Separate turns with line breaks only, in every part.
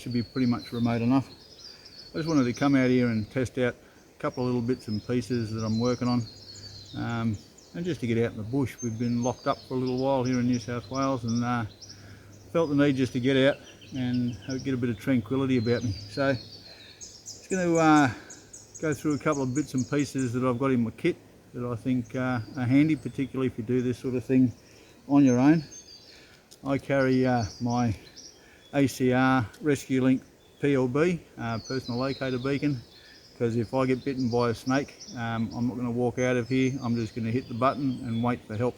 should be pretty much remote enough. I just wanted to come out here and test out a couple of little bits and pieces that I'm working on, and just to get out in the bush. We've been locked up for a little while here in New South Wales, and felt the need just to get out and get a bit of tranquility about me. So just going to go through a couple of bits and pieces that I've got in my kit that I think are handy, particularly if you do this sort of thing on your own. I carry my ACR Rescue Link PLB, personal locator beacon, because if I get bitten by a snake, I'm not going to walk out of here. I'm just going to hit the button and wait for help,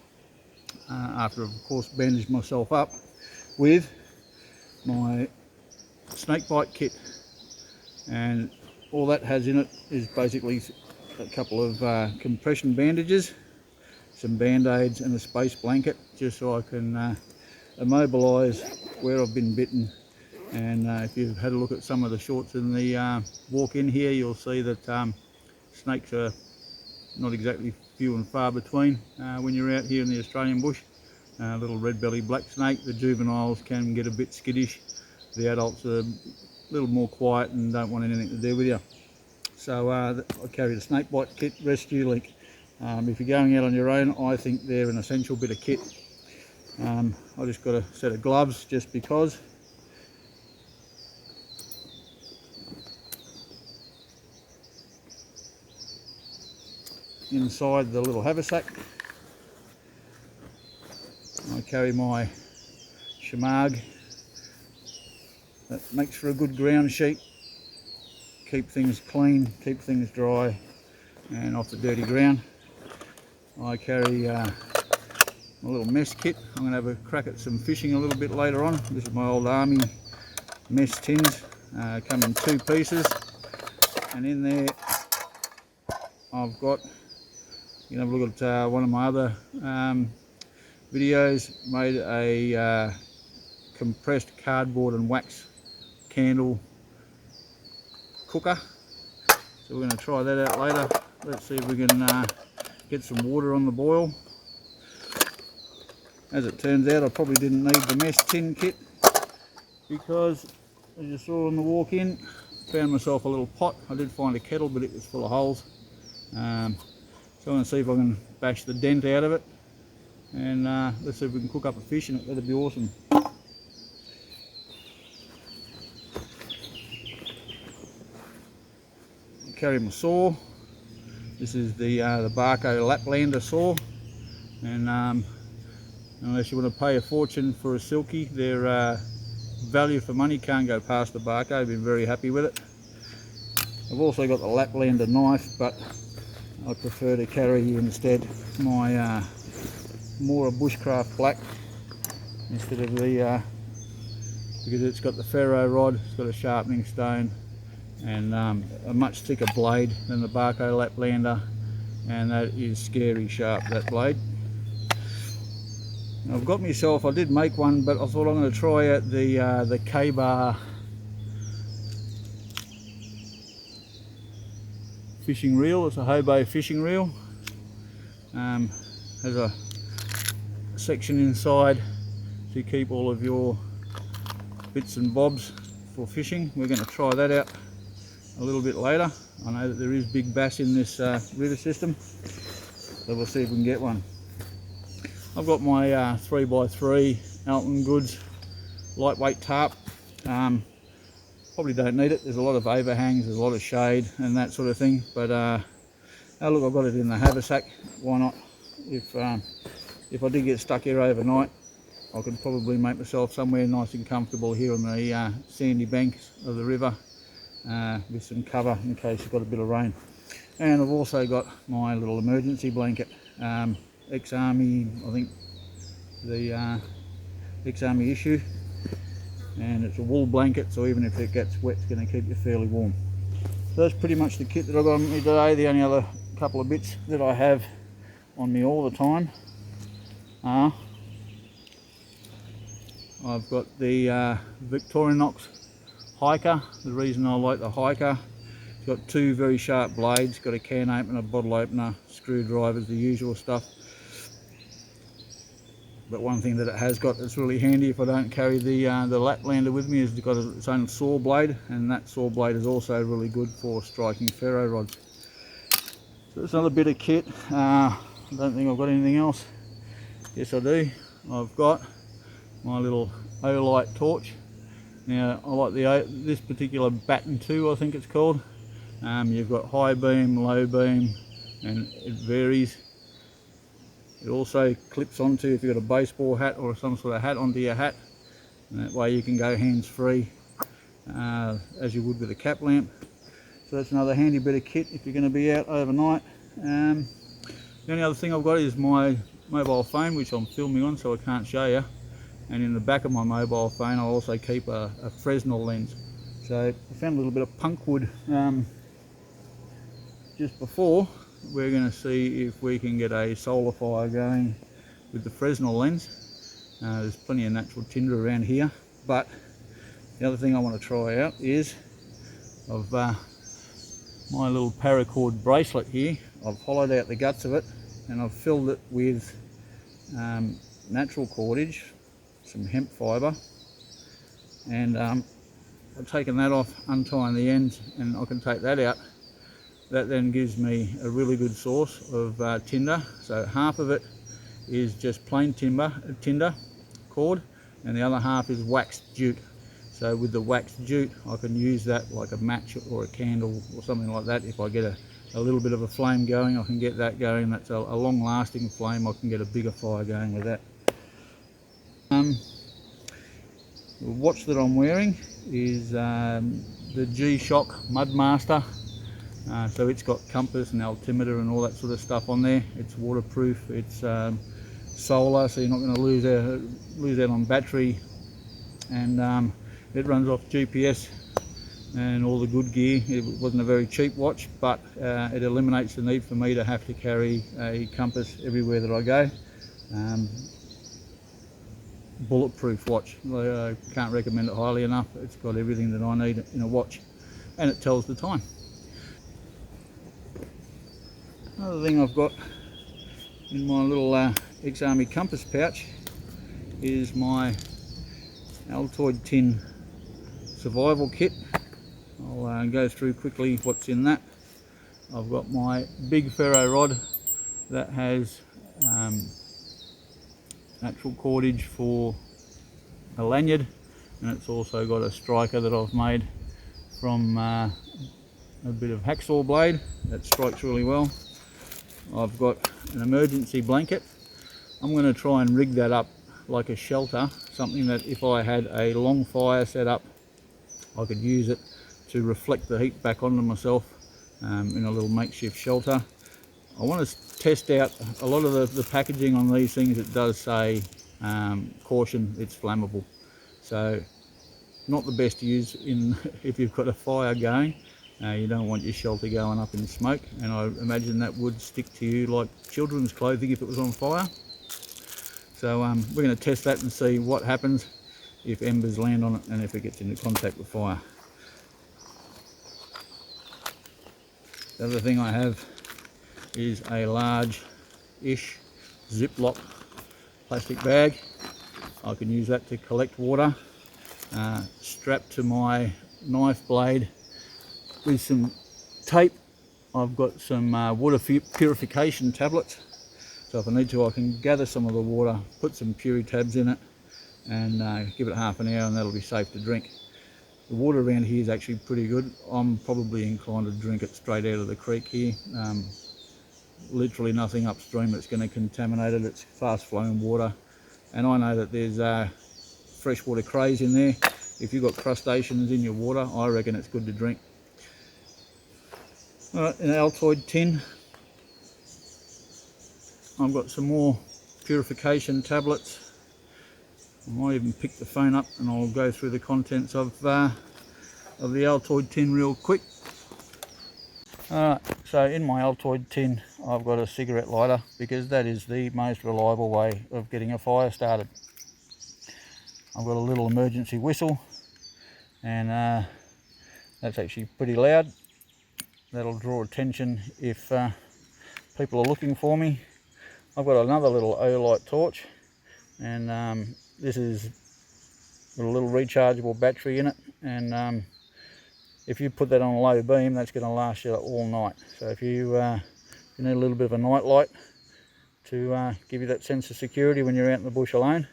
after I've of course bandaged myself up with my snake bite kit. And all that has in it is basically a couple of compression bandages, some band-aids and a space blanket, just so I can immobilise where I've been bitten. And if you've had a look at some of the shots in the walk in here, you'll see that snakes are not exactly few and far between when you're out here in the Australian bush. Little red-bellied black snake, the juveniles can get a bit skittish. The adults are a little more quiet and don't want anything to do with you. So I carry the snake bite kit, Rescue Link. If you're going out on your own, I think they're an essential bit of kit. I just got a set of gloves just because. Inside the little haversack, I carry my shamag. That makes for a good ground sheet. Keep things clean, keep things dry and off the dirty ground. I carry my little mess kit. I'm going to have a crack at some fishing a little bit later on. This is my old army mess tins, come in 2 pieces, and in there I've got, you can have a look at one of my other videos, made a compressed cardboard and wax candle cooker. So we're going to try that out later. Let's see if we can get some water on the boil. As it turns out, I probably didn't need the mess tin kit, because as you saw on the walk in, found myself a little pot. I did find a kettle, but it was full of holes. So I'm going to see if I can bash the dent out of it, and let's see if we can cook up a fish, and that'd be awesome. Carry my saw. This is the Barco Laplander saw, and unless you want to pay a fortune for a silky, their value for money can't go past the Barco. I've been very happy with it. I've also got the Laplander knife, but I prefer to carry instead my more a bushcraft black instead of the because it's got the ferro rod, it's got a sharpening stone, and a much thicker blade than the Barco Laplander, and that is scary sharp, that blade. I've got myself, I did make one, but I thought I'm going to try out the K-bar fishing reel. It's a hobo fishing reel. Has a section inside to keep all of your bits and bobs for fishing. We're going to try that out a little bit later. I know that there is big bass in this river system, so we'll see if we can get one. I've got my 3x3 Alton Goods lightweight tarp. Probably don't need it. There's a lot of overhangs, there's a lot of shade and that sort of thing, but oh look, I've got it in the haversack. Why not? If I did get stuck here overnight, I could probably make myself somewhere nice and comfortable here on the sandy banks of the river, with some cover in case you've got a bit of rain. And I've also got my little emergency blanket, ex-army, I think the ex-army issue, and it's a wool blanket, so even if it gets wet, it's going to keep you fairly warm. So that's pretty much the kit that I've got on me today. The only other couple of bits that I have on me all the time are, I've got the Victorinox hiker. The reason I like the hiker, it's got 2 very sharp blades, got a can opener, bottle opener, screwdrivers, the usual stuff. But one thing that it has got that's really handy if I don't carry the Laplander with me is it's got its own saw blade, and that saw blade is also really good for striking ferro rods. So it's another bit of kit. I don't think I've got anything else. Yes I do. I've got my little Altoid torch. Now I like this particular batten 2, I think it's called. You've got high beam, low beam, and it varies. It also clips onto, if you've got a baseball hat or some sort of hat, onto your hat, and that way you can go hands free as you would with a cap lamp. So that's another handy bit of kit if you're going to be out overnight. The only other thing I've got is my mobile phone, which I'm filming on, so I can't show you. And in the back of my mobile phone I also keep a Fresnel lens. So I found a little bit of punk wood just before. We're going to see if we can get a solar fire going with the Fresnel lens. There's plenty of natural tinder around here, but the other thing I want to try out is my little Paracord bracelet here. I've hollowed out the guts of it and I've filled it with natural cordage, some hemp fibre, and I've taken that off, untying the ends, and I can take that out. That then gives me a really good source of tinder. So half of it is just plain tinder cord, and the other half is waxed jute. So with the waxed jute I can use that like a match or a candle or something like that. If I get a little bit of a flame going, I can get that going. That's a long lasting flame. I can get a bigger fire going with that. The watch that I'm wearing is the G-Shock Mudmaster. So it's got compass and altimeter and all that sort of stuff on there. It's waterproof, it's solar, so you're not going to lose out on battery, and it runs off GPS and all the good gear. It wasn't a very cheap watch, but it eliminates the need for me to have to carry a compass everywhere that I go. Bulletproof watch. I can't recommend it highly enough. It's got everything that I need in a watch, and it tells the time. Another thing I've got in my little ex-army compass pouch is my Altoid Tin Survival Kit. I'll go through quickly what's in that. I've got my big ferro rod that has natural cordage for a lanyard, and it's also got a striker that I've made from a bit of hacksaw blade that strikes really well. I've got an emergency blanket. I'm going to try and rig that up like a shelter, something that if I had a long fire set up I could use it to reflect the heat back onto myself in a little makeshift shelter. I want to test out a lot of the packaging on these things. It does say caution, it's flammable, so not the best to use if you've got a fire going. You don't want your shelter going up in smoke, and I imagine that would stick to you like children's clothing if it was on fire. So we're going to test that and see what happens if embers land on it and if it gets into contact with fire. The other thing I have is a large-ish Ziploc plastic bag. I can use that to collect water. Strapped to my knife blade with some tape, I've got some water purification tablets. So if I need to, I can gather some of the water, put some Puri-Tabs in it, and give it half an hour, and that'll be safe to drink. The water around here is actually pretty good. I'm probably inclined to drink it straight out of the creek here. Literally nothing upstream that's going to contaminate it. It's fast flowing water, and I know that there's freshwater crays in there. If you've got crustaceans in your water, I reckon it's good to drink. Alright, an Altoid tin. I've got some more purification tablets. I might even pick the phone up and I'll go through the contents of the Altoid tin real quick. Alright, so in my Altoid tin I've got a cigarette lighter, because that is the most reliable way of getting a fire started. I've got a little emergency whistle, and that's actually pretty loud. That'll draw attention if people are looking for me. I've got another little Altoid torch, and this is got a little rechargeable battery in it, and if you put that on a low beam, that's going to last you all night. So if you need a little bit of a night light to give you that sense of security when you're out in the bush alone,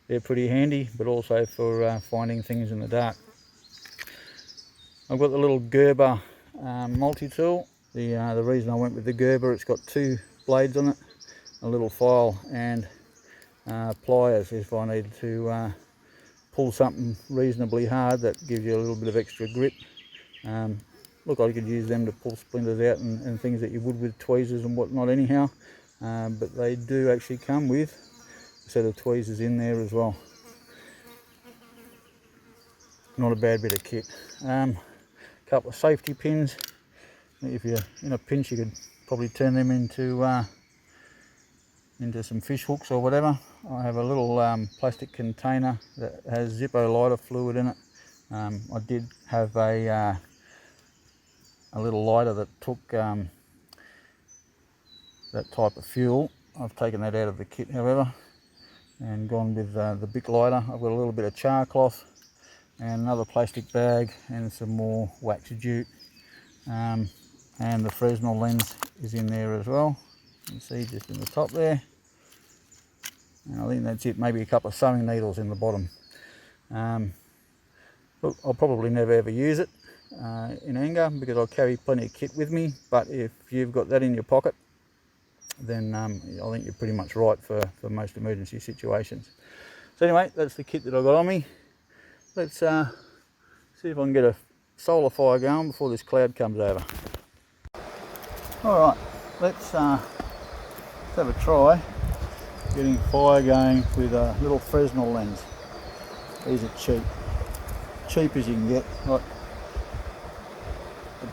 they're pretty handy, but also for finding things in the dark. I've got the little Gerber Multi-Tool. The reason I went with the Gerber, it's got 2 blades on it, a little file, and pliers if I need to pull something reasonably hard that gives you a little bit of extra grip. Look, I could use them to pull splinters out and things that you would with tweezers and whatnot anyhow, but they do actually come with a set of tweezers in there as well. Not a bad bit of kit. Couple of safety pins. If you're in a pinch, you could probably turn them into some fish hooks or whatever. I have a little plastic container that has Zippo lighter fluid in it. I did have a little lighter that took that type of fuel. I've taken that out of the kit, however, and gone with the Bic lighter. I've got a little bit of char cloth and another plastic bag and some more wax jute, and the Fresnel lens is in there as well. You can see just in the top there. And I think that's it. Maybe a couple of sewing needles in the bottom. Look, I'll probably never ever use it in anger because I'll carry plenty of kit with me, but if you've got that in your pocket, then I think you're pretty much right for most emergency situations. So anyway, that's the kit that I've got on me. Let's see if I can get a solar fire going before this cloud comes over. Alright, let's have a try getting fire going with a little Fresnel lens. These are cheap as you can get, like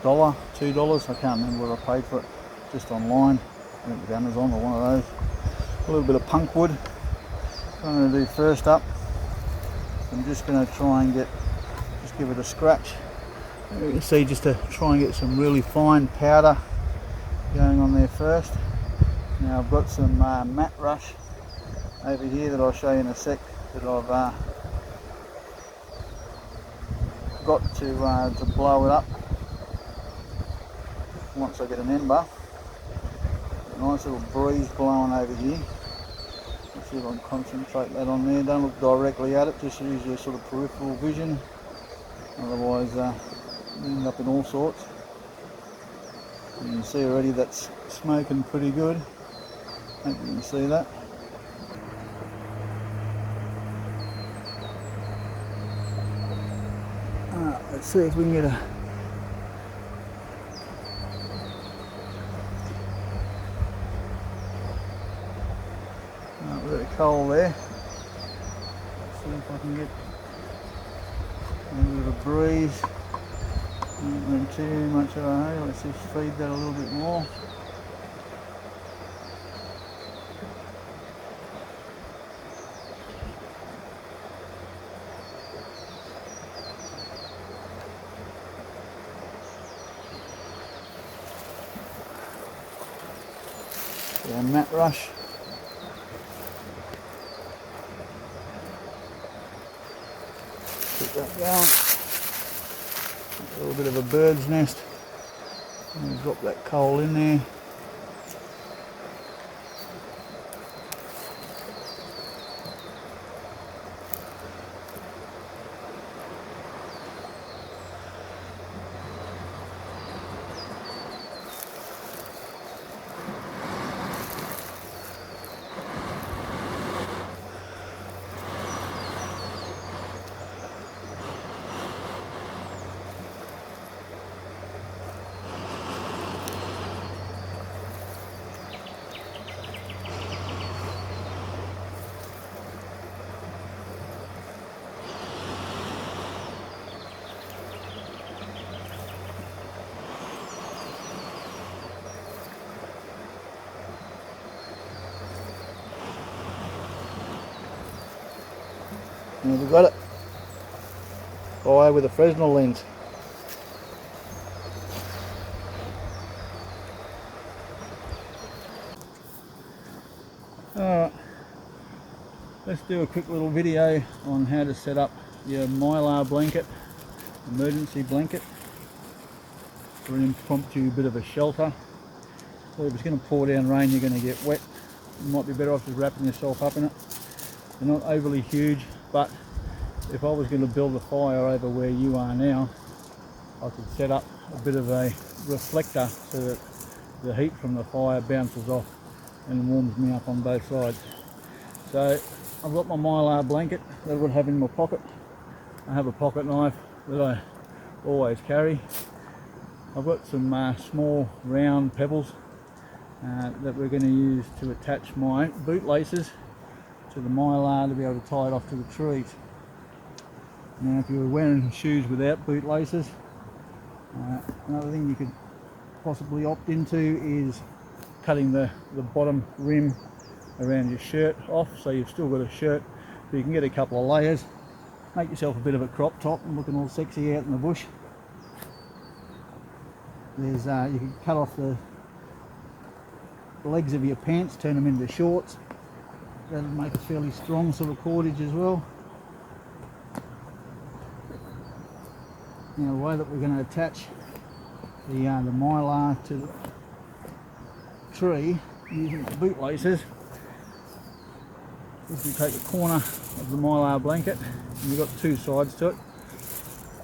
$1, $2, I can't remember what I paid for it, just online. I think with Amazon or one of those. A little bit of punk wood. What I'm going to do first up, I'm just going to try and give it a scratch. You can see, just to try and get some really fine powder going on there first. Now I've got some matte rush over here that I'll show you in a sec that I've got to blow it up once I get an ember. A nice little breeze blowing over here. Let's see if I can concentrate that on there. Don't look directly at it, just use your sort of peripheral vision. Otherwise you end up in all sorts. You can see already that's smoking pretty good. Hope you can see that. Let's see if we can get a bit of coal there. Let's see if I can get a bit of a breeze. Not too much of a hay. Let's just feed that a little bit more. Yeah, matte rush. Put that down. A little bit of a bird's nest. And drop that coal in there. And we've got it. Fire with a Fresnel lens. Alright, Let's do a quick little video on how to set up your mylar blanket, emergency blanket, for an impromptu bit of a shelter. So if it's going to pour down rain, you're going to get wet. You might be better off just wrapping yourself up in it. They're not overly huge, but if I was going to build a fire over where you are now, I could set up a bit of a reflector so that the heat from the fire bounces off and warms me up on both sides. So I've got my mylar blanket that I would have in my pocket. I have a pocket knife that I always carry. I've got some small round pebbles that we're going to use to attach my boot laces to the mylar to be able to tie it off to the trees. Now if you were wearing shoes without boot laces, another thing you could possibly opt into is cutting the bottom rim around your shirt off, so you've still got a shirt, but you can get a couple of layers, make yourself a bit of a crop top and looking all sexy out in the bush. There's you can cut off the legs of your pants, turn them into shorts. That'll make a fairly strong sort of cordage as well. Now the way that we're going to attach the mylar to the tree using the boot laces is we take the corner of the mylar blanket, and you've got two sides to it.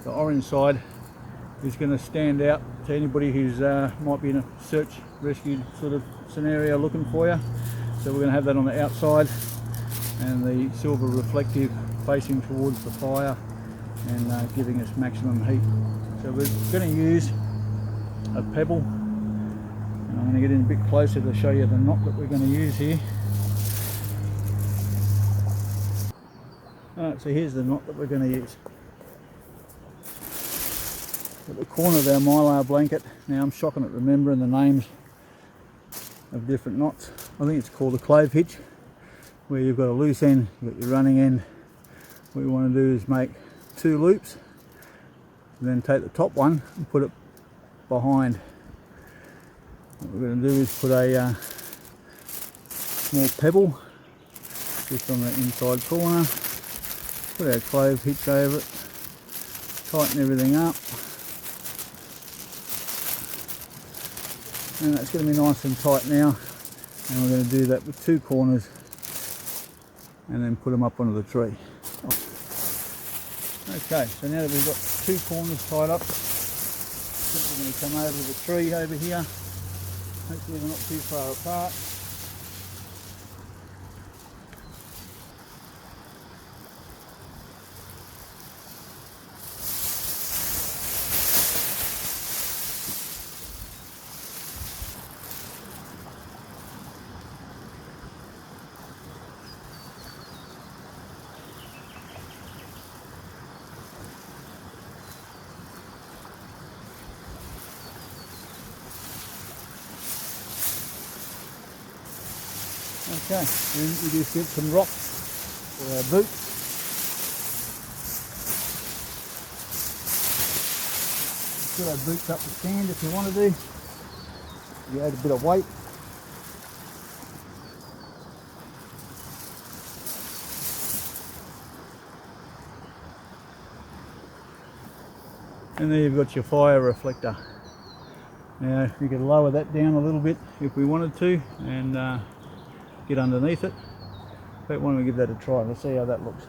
The orange side is going to stand out to anybody who's might be in a search rescue sort of scenario looking for you. So we're going to have that on the outside, and the silver reflective facing towards the fire and giving us maximum heat. So we're going to use a pebble, and I'm going to get in a bit closer to show you the knot that we're going to use here. Alright, so here's the knot that we're going to use. At the corner of our mylar blanket, now I'm shocking at remembering the names of different knots. I think it's called a Clave Hitch, where you've got a loose end, you've got your running end. What you want to do is make two loops, and then take the top one and put it behind. What we're going to do is put a small pebble just on the inside corner, put our Clave Hitch over it, tighten everything up, and that's going to be nice and tight now. And we're going to do that with two corners and then put them up onto the tree. Okay, so now that we've got two corners tied up, I think we're going to come over to the tree over here. Hopefully they're not too far apart. Okay, then we just get some rocks for our boots. Put our boots up to stand if you want to do. You add a bit of weight. And there you've got your fire reflector. Now you could lower that down a little bit if we wanted to, and get underneath it. But why don't we give that a try? Let's see how that looks.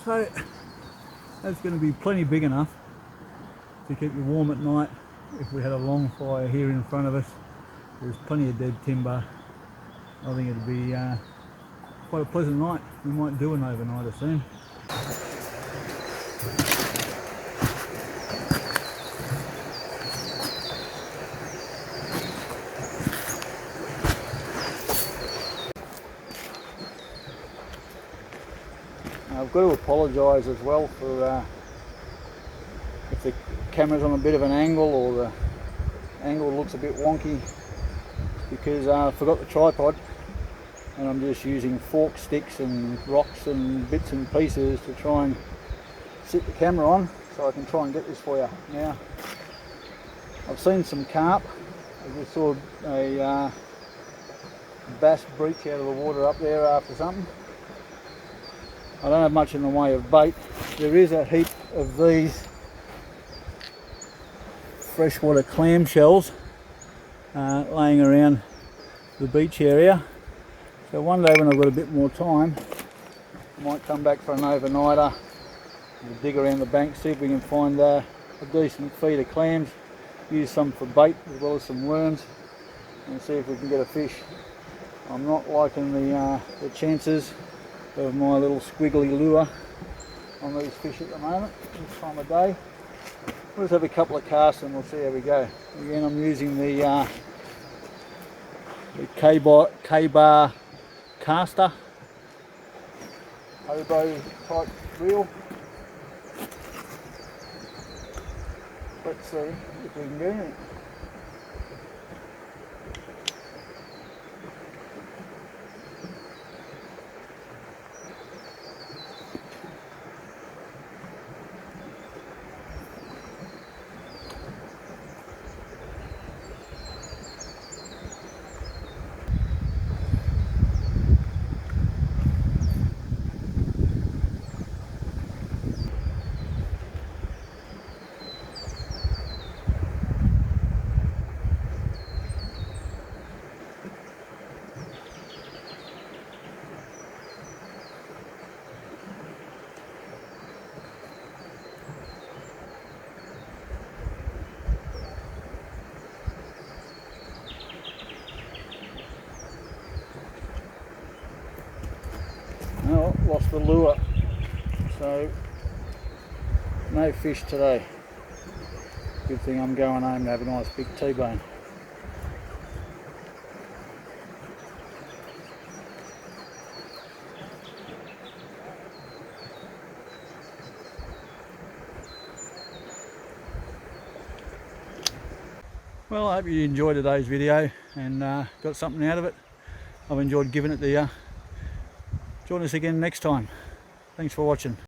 So that's going to be plenty big enough to keep you warm at night. If we had a long fire here in front of us, there's plenty of dead timber. I think it'd be quite a pleasant night. We might do an overnighter soon. I've got to apologise as well for if the camera's on a bit of an angle or the angle looks a bit wonky, because I forgot the tripod and I'm just using fork sticks and rocks and bits and pieces to try and sit the camera on, so I can try and get this for you. Now, I've seen some carp. I just saw a bass breach out of the water up there after something. I don't have much in the way of bait. There is a heap of these freshwater clam shells laying around the beach area. So one day when I've got a bit more time, I might come back for an overnighter and dig around the bank, see if we can find a decent feed of clams, use some for bait as well as some worms, and see if we can get a fish. I'm not liking the chances of my little squiggly lure on these fish at the moment, this time of day. We'll just have a couple of casts and we'll see how we go. Again, I'm using the K-bar caster, hobo type reel. Let's see if we can get anything. Oh, lost the lure, so no fish today. Good thing I'm going home to have a nice big T-bone. Well, I hope you enjoyed today's video and got something out of it. I've enjoyed giving it to you. Join us again next time. Thanks for watching.